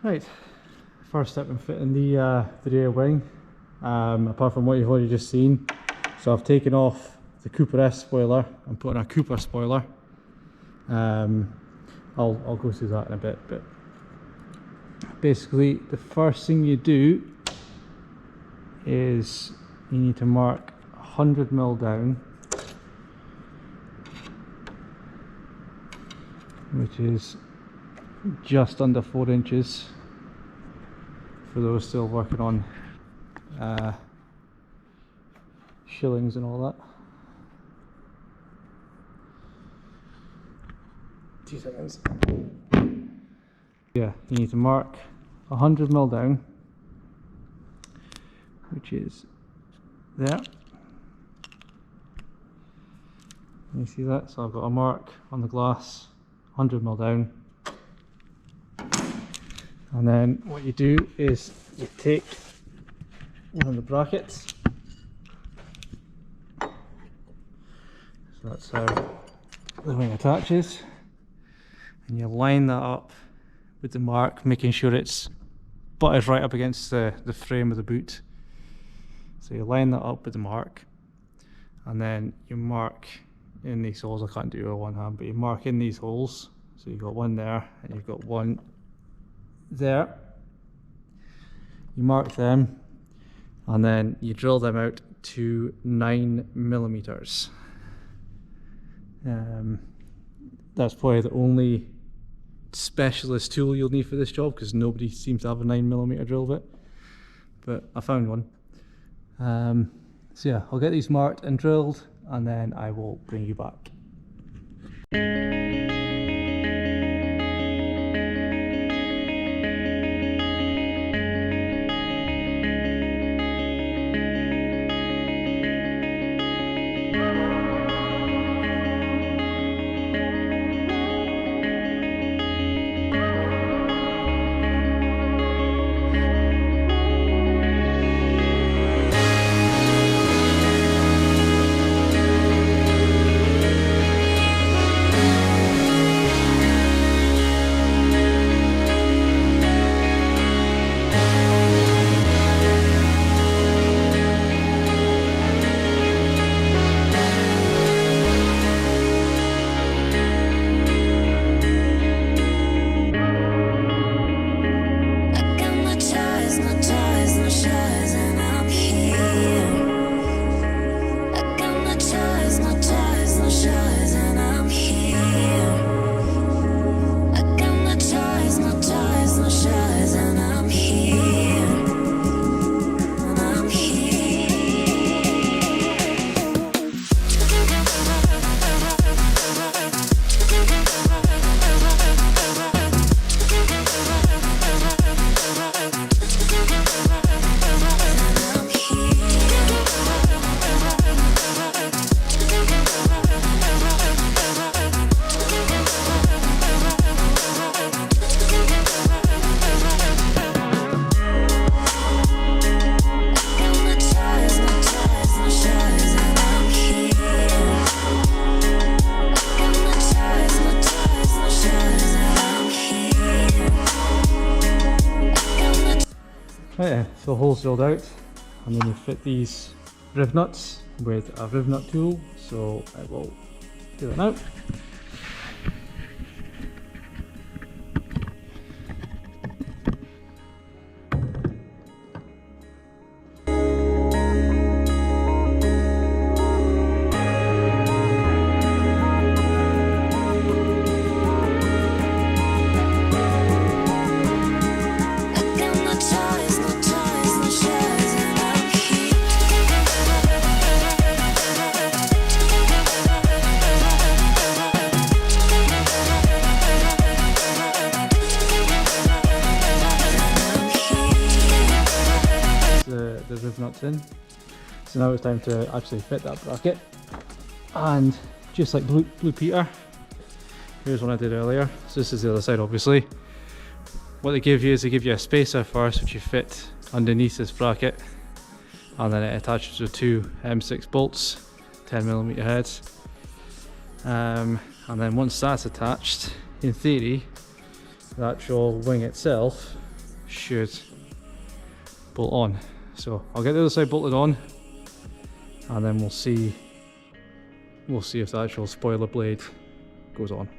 Right, first step in fitting the rear wing, apart from what you've already just seen. So I've taken off the Cooper S spoiler and put on a Cooper spoiler. I'll go through that in a bit, but basically the first thing you do is you need to mark 100mm down, which is just under 4 inches for those still working on shillings and all that. 2 seconds. Yeah, you need to mark 100mm down, which is there. You see that? So I've got a mark on the glass, 100mm down. And then what you do is you take one of the brackets. So that's how the wing attaches. And you line that up with the mark, making sure it's butted right up against the frame of the boot. So you line that up with the mark, and then you mark in these holes. I can't do it with one hand, but you mark in these holes. So you've got one there, and you've got one there. You mark them, and then you drill them out to 9mm. That's probably the only specialist tool you'll need for this job, because nobody seems to have a 9mm drill bit, but I found one. So yeah, I'll get these marked and drilled, and then I will bring you back. Right, so the hole's drilled out, and then you fit these rivnuts with a rivnut tool, so I will do it now. The rivnuts in. So now it's time to actually fit that bracket, and just like Blue Peter, here's one I did earlier. So this is the other side, obviously. What they give you is they give you a spacer first, which you fit underneath this bracket, and then it attaches with 2 M6 bolts, 10mm heads. And then once that's attached, in theory, the actual wing itself should bolt on. So I'll get the other side bolted on, and then we'll see if the actual spoiler blade goes on.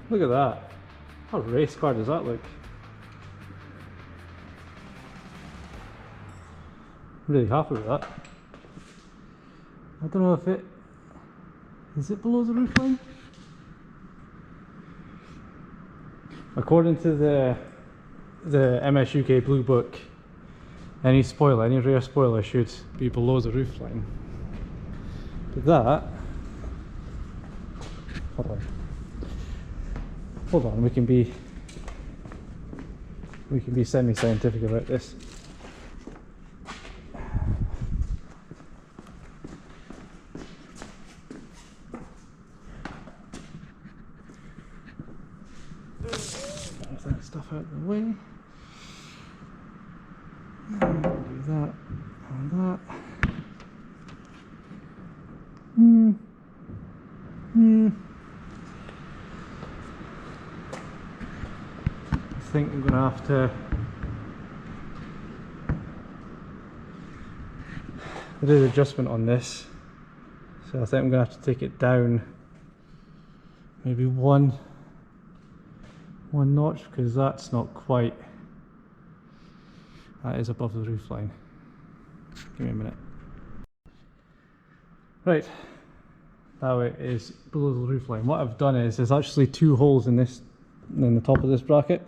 Look at that. How race car does that look? I'm really happy with that. I don't know if it... Is it below the roofline? According to the MS UK Blue Book, any spoiler, any rear spoiler should be below the roofline. But that... Hold on, we can be semi-scientific about this. There's that stuff out of the way. Do that and that. I think I'm going to have to... There is adjustment on this, so I think I'm going to have to take it down maybe one notch, because that's not quite... That is above the roof line. Give me a minute. Right, now it is below the roof line. What I've done is there's actually two holes in this, in the top of this bracket.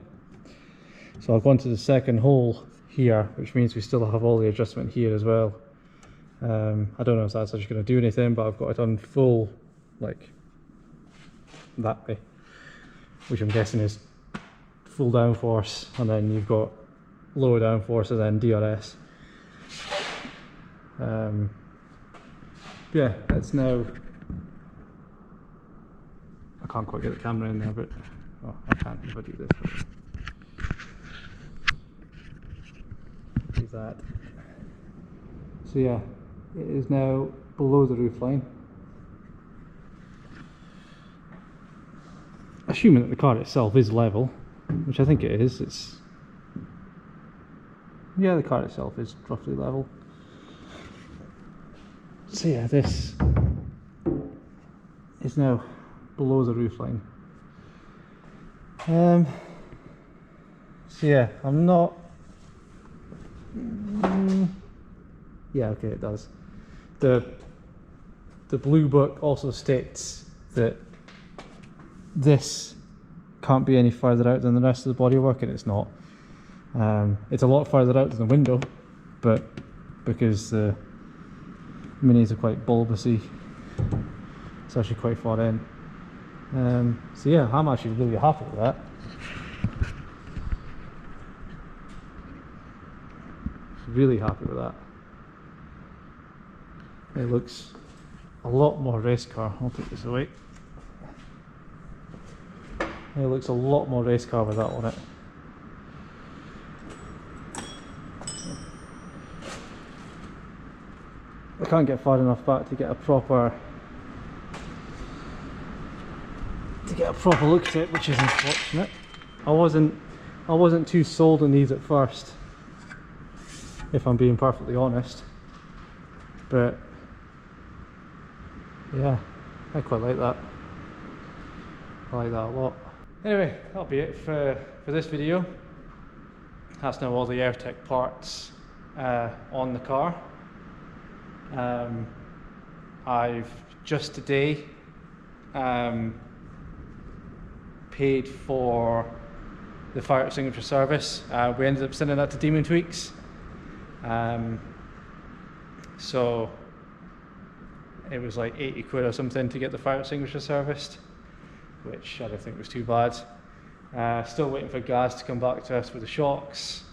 So I've gone to the second hole here, which means we still have all the adjustment here as well. I don't know if that's actually going to do anything, but I've got it done full, like that way, which I'm guessing is full downforce, and then you've got lower downforce and then DRS. Yeah, it's now... I can't quite get the camera in there, but oh, I can if I do this. Do that. So yeah, it is now below the roof line. Assuming that the car itself is level, which I think it is. It's... Yeah, the car itself is roughly level. So yeah, this is now below the roof line. So yeah, I'm not. Yeah, okay, it does. The blue book also states that this can't be any further out than the rest of the bodywork, and it's not. It's a lot further out than the window, but because the minis are quite bulbousy, it's actually quite far in. So yeah, I'm actually really happy with that. Really happy with that. It looks a lot more race car. I'll take this away. It looks a lot more race car with that on it. I can't get far enough back to get a proper look at it, which is unfortunate. I wasn't too sold on these at first, if I'm being perfectly honest, but yeah, I quite like that. I like that a lot. Anyway, that'll be it for this video. That's now all the Airtec parts on the car. I've just today paid for the fire extinguisher service. We ended up sending that to Demon Tweaks. So it was like 80 quid or something to get the fire extinguisher serviced, which I don't think was too bad. Still waiting for Gaz to come back to us with the shocks.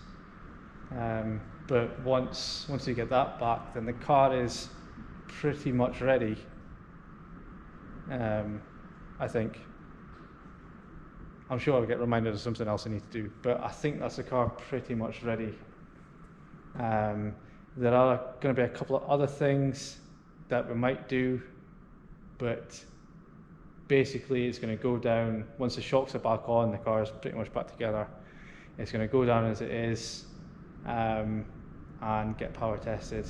But once we get that back, then the car is pretty much ready. I think. I'm sure I'll get reminded of something else I need to do, but I think that's the car pretty much ready. There are going to be a couple of other things that we might do, but basically it's going to go down, once the shocks are back on, the car is pretty much back together. It's going to go down as it is, and get power tested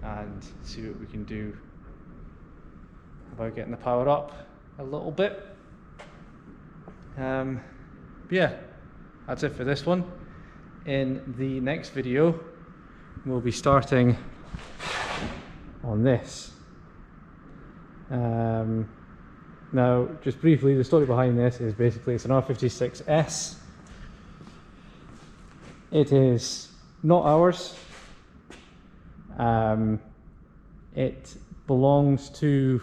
and see what we can do about getting the power up a little bit. But yeah, that's it for this one. In the next video, we'll be starting on this. Now, just briefly, the story behind this is basically it's an R56S. It is not ours. It belongs to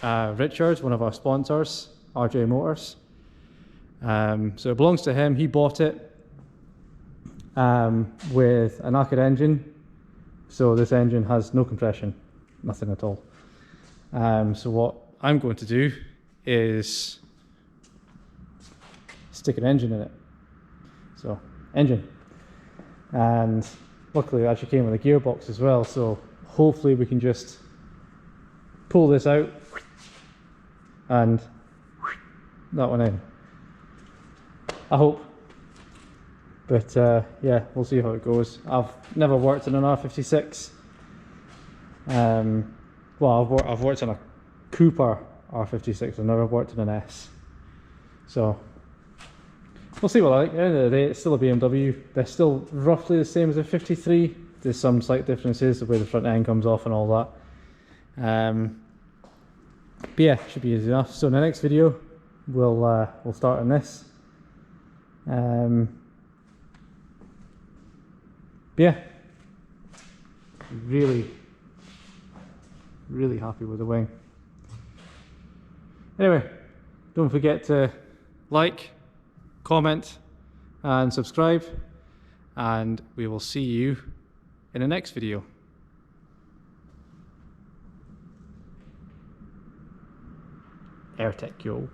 Richard, one of our sponsors, RJ Motors. So it belongs to him. He bought it with a knackered engine. So this engine has no compression, nothing at all. So what I'm going to do is stick an engine in it. So engine, and luckily it actually came with a gearbox as well, so hopefully we can just pull this out and that one in, I hope. But yeah, we'll see how it goes. I've never worked in an R56. Well, I've worked on a Cooper R56, I've never worked in an S. So we'll see what I like. At the end of the day, it's still a BMW. They're still roughly the same as a 53. There's some slight differences, the way the front end comes off and all that. But yeah, should be easy enough. So in the next video, we'll start on this. But yeah, really happy with the wing. Anyway, don't forget to like, comment and subscribe, and we will see you in the next video. Airtec, yo.